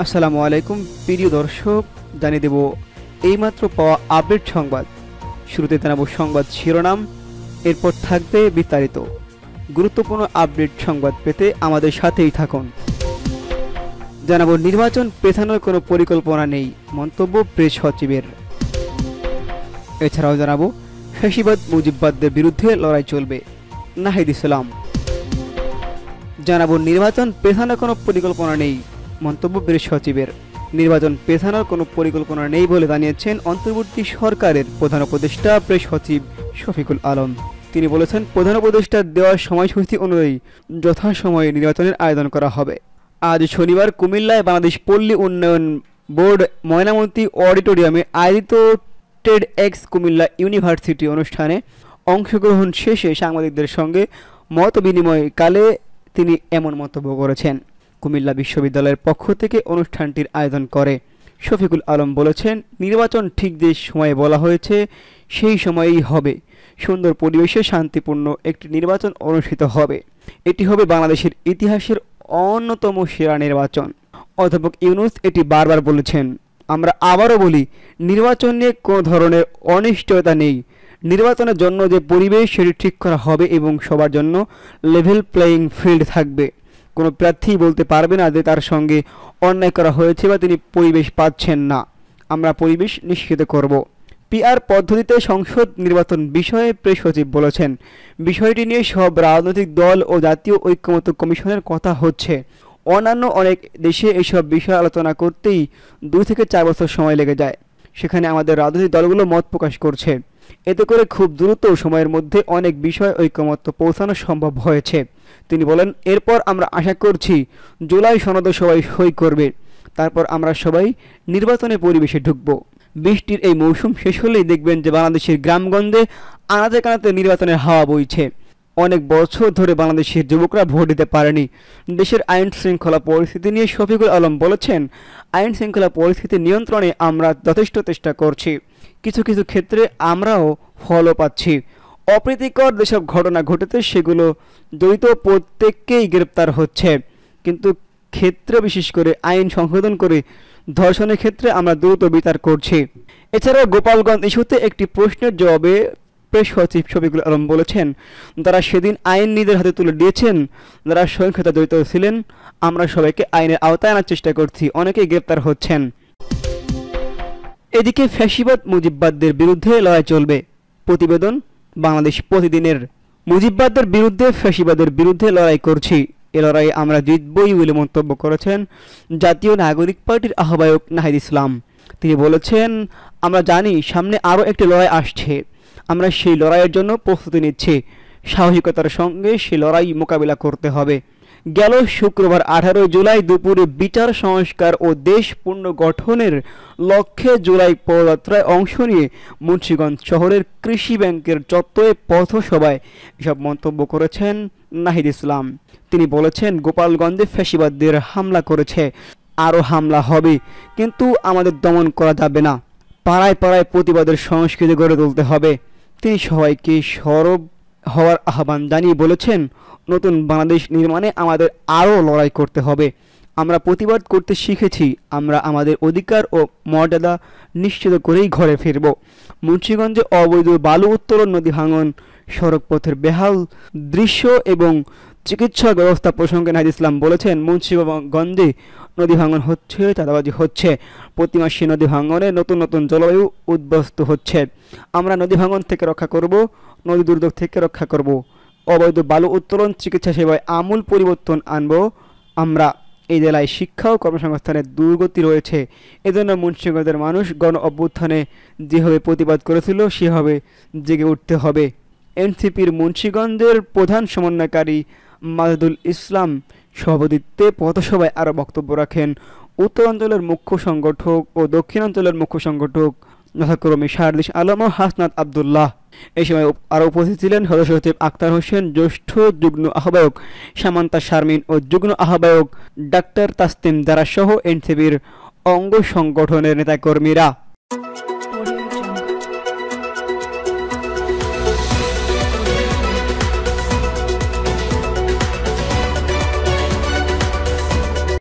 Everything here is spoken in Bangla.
আসসালামু আলাইকুম প্রিয় দর্শক, জানিয়ে দেব এইমাত্র পাওয়া আপডেট সংবাদ। শুরুতে জানাবো সংবাদ শিরোনাম, এরপর থাকবে বিস্তারিত। গুরুত্বপূর্ণ আপডেট সংবাদ পেতে আমাদের সাথেই থাকুন। জানাবো নির্বাচন পেছানোর কোনো পরিকল্পনা নেই, মন্তব্য প্রেস সচিবের। এছাড়াও জানাবো ফ্যাসিবাদ মুজিববাদদের বিরুদ্ধে লড়াই চলবে, নাহিদ ইসলাম। জানাবো নির্বাচন পেছানোর কোনো পরিকল্পনা নেই, মন্তব্য প্রেস সচিবের। নির্বাচন পেছানোর কোনো পরিকল্পনা নেই বলে জানিয়েছেন অন্তর্বর্তী সরকারের প্রধান উপদেষ্টা প্রেস সচিব শফিকুল আলম। তিনি বলেছেন, প্রধান উপদেষ্টার দেওয়ার সময়সূচি অনুযায়ী যথাসময়ে নির্বাচনের আয়োজন করা হবে। আজ শনিবার কুমিল্লায় বাংলাদেশ পল্লী উন্নয়ন বোর্ড ময়নামতি অডিটোরিয়ামে আয়োজিত টেড এক্স কুমিল্লা ইউনিভার্সিটি অনুষ্ঠানে অংশগ্রহণ শেষে সাংবাদিকদের সঙ্গে মত বিনিময়কালে তিনি এমন মন্তব্য করেছেন। কুমিল্লা বিশ্ববিদ্যালয়ের পক্ষ থেকে অনুষ্ঠানটির আয়োজন করে শফিকুল আলম বলেছেন, নির্বাচন ঠিক যে সময়ে বলা হয়েছে সেই সময়েই হবে। সুন্দর পরিবেশে শান্তিপূর্ণ একটি নির্বাচন অনুষ্ঠিত হবে। এটি হবে বাংলাদেশের ইতিহাসের অন্যতম সেরা নির্বাচন। অধ্যাপক ইউনূস এটি বারবার বলেছেন। আমরা আবারও বলি, নির্বাচন নিয়ে কোনো ধরনের অনিশ্চয়তা নেই। নির্বাচনের জন্য যে পরিবেশ সেটি ঠিক করা হবে এবং সবার জন্য লেভেল প্লেয়িং ফিল্ড থাকবে। কোনো প্রার্থী বলতে পারবে না যে তার সঙ্গে অন্যায় করা হয়েছে বা তিনি পরিবেশ পাচ্ছেন না। আমরা পরিবেশ নিশ্চিত করব। পিআর পদ্ধতিতে সংসদ নির্বাচন বিষয়ে প্রেস সচিব বলেছেন, বিষয়টি নিয়ে সব রাজনৈতিক দল ও জাতীয় ঐক্যমত্য কমিশনের কথা হচ্ছে। অন্যান্য অনেক দেশে এসব বিষয় আলোচনা করতেই 2 থেকে 4 বছর সময় লেগে যায়। সেখানে আমাদের রাজনৈতিক দলগুলো মত প্রকাশ করছে। এতে করে খুব দ্রুত সময়ের মধ্যে অনেক বিষয় ঐক্যমত্য পৌঁছানো সম্ভব হয়েছে। তিনি বলেন, এরপর আমরা আশা করছি জুলাই সনদে সবাই সই করবে। তারপর আমরা সবাই নির্বাচনের পরিবেশে ঢুকব। বৃষ্টির এই মৌসুম শেষ হলেই দেখবেন যে বাংলাদেশের গ্রামগঞ্জে আনাচে কানাচে নির্বাচনের হাওয়া বইছে। অনেক বছর ধরে বাংলাদেশের যুবকরা ভোট দিতে পারেনি। দেশের আইন শৃঙ্খলা পরিস্থিতি নিয়ে শফিকুল আলম বলেছেন, আইন শৃঙ্খলা পরিস্থিতি নিয়ন্ত্রণে আমরা যথেষ্ট চেষ্টা করছি। কিছু কিছু ক্ষেত্রে আমরাও ফলও পাচ্ছি। অপ্রীতিকর যেসব ঘটনা ঘটেছে সেগুলো জড়িত প্রত্যেককেই গ্রেপ্তার হচ্ছে, কিন্তু ক্ষেত্রে বিশেষ করে আইন সংশোধন করে ধর্ষণের ক্ষেত্রে আমরা দ্রুত বিচার করছি। এছাড়া গোপালগঞ্জ ইস্যুতে একটি প্রশ্নের জবাবে প্রেস সচিব শফিকুল আলম বলেছেন, যারা সেদিন আইন নিজের হাতে তুলে দিয়েছেন, যারা সহিংসতা জড়িত ছিলেন, আমরা সবাইকে আইনের আওতায় আনার চেষ্টা করছি। অনেকেই গ্রেপ্তার হচ্ছেন। এদিকে ফ্যাসিবাদ মুজিববাদদের বিরুদ্ধে লড়াই চলবে। প্রতিবেদন বাংলাদেশ প্রতিদিনের। মুজিববাদদের বিরুদ্ধে ফ্যাসিবাদের বিরুদ্ধে লড়াই করছি। এ লড়াইয়ে আমরা জিতবই বলে মন্তব্য করেছেন জাতীয় নাগরিক পার্টির আহ্বায়ক নাহিদ ইসলাম। তিনি বলেছেন, আমরা জানি সামনে আরও একটি লড়াই আসছে। আমরা সেই লড়াইয়ের জন্য প্রস্তুতি নিচ্ছি। সাহসিকতার সঙ্গে সেই লড়াই মোকাবিলা করতে হবে। গেল শুক্রবার 18 জুলাই দুপুরে বিচার সংস্কার ও দেশ পুনর্গঠনের লক্ষ্যে জুলাই পদযাত্রায় অংশ নিয়ে মুন্সিগঞ্জ শহরের কৃষি ব্যাংকের চত্বরে পথসভায় এসব মন্তব্য করেছেন নাহিদ ইসলাম। তিনি বলেছেন, গোপালগঞ্জে ফ্যাসিবাদদের হামলা করেছে, আরও হামলা হবে, কিন্তু আমাদের দমন করা যাবে না। পাড়ায় পাড়ায় প্রতিবাদের সংস্কৃতি গড়ে তুলতে হবে। তিনি সবাইকে সরব হওয়ার আহ্বান জানিয়ে বলেছেন, নতুন বাংলাদেশ নির্মাণে আমাদের আরও লড়াই করতে হবে। আমরা প্রতিবাদ করতে শিখেছি। আমরা আমাদের অধিকার ও মর্যাদা নিশ্চিত করেই ঘরে ফিরব। মুন্সিগঞ্জে অবৈধ বালু উত্তোলন, নদী ভাঙন, সড়কপথের বেহাল দৃশ্য এবং চিকিৎসা ব্যবস্থা প্রসঙ্গে নাহিদ ইসলাম বলেছেন, মুন্সিগঞ্জে নদী ভাঙন হচ্ছে, চাঁদাবাজি হচ্ছে। প্রতি মাসে নদী ভাঙনে নতুন নতুন জলবায়ু উদ্বস্ত হচ্ছে। আমরা নদী ভাঙন থেকে রক্ষা করব, নদী দুর্যোগ থেকে রক্ষা করব। অবৈধ বালু উত্তোলন, চিকিৎসা সেবায় আমূল পরিবর্তন আনব। আমরা এই জেলায় শিক্ষা ও কর্মসংস্থানের দুর্গতি রয়েছে। এজন্য মুন্সিগঞ্জের মানুষ গণ অভ্যুত্থানে যেভাবে প্রতিবাদ করেছিল সেভাবে জেগে উঠতে হবে। এনসিপির মুন্সিগঞ্জের প্রধান সমন্বয়কারী মাজেদুল ইসলাম সভাপতিত্বে পথসভায় আরও বক্তব্য রাখেন উত্তরাঞ্চলের মুখ্য সংগঠক ও দক্ষিণাঞ্চলের মুখ্য সংগঠক যথাক্রমে শারদিস আলম ও হাসনাত আবদুল্লাহ। এই সময় আরও উপস্থিত ছিলেন সদস্য সচিব আক্তার হোসেন, জ্যেষ্ঠ যুগ্ম আহ্বায়ক সামান্তা শারমিন ও যুগ্ম আহ্বায়ক ডাক্তার তাসনিম জারা সহ এনসিপির অঙ্গ সংগঠনের নেতাকর্মীরা।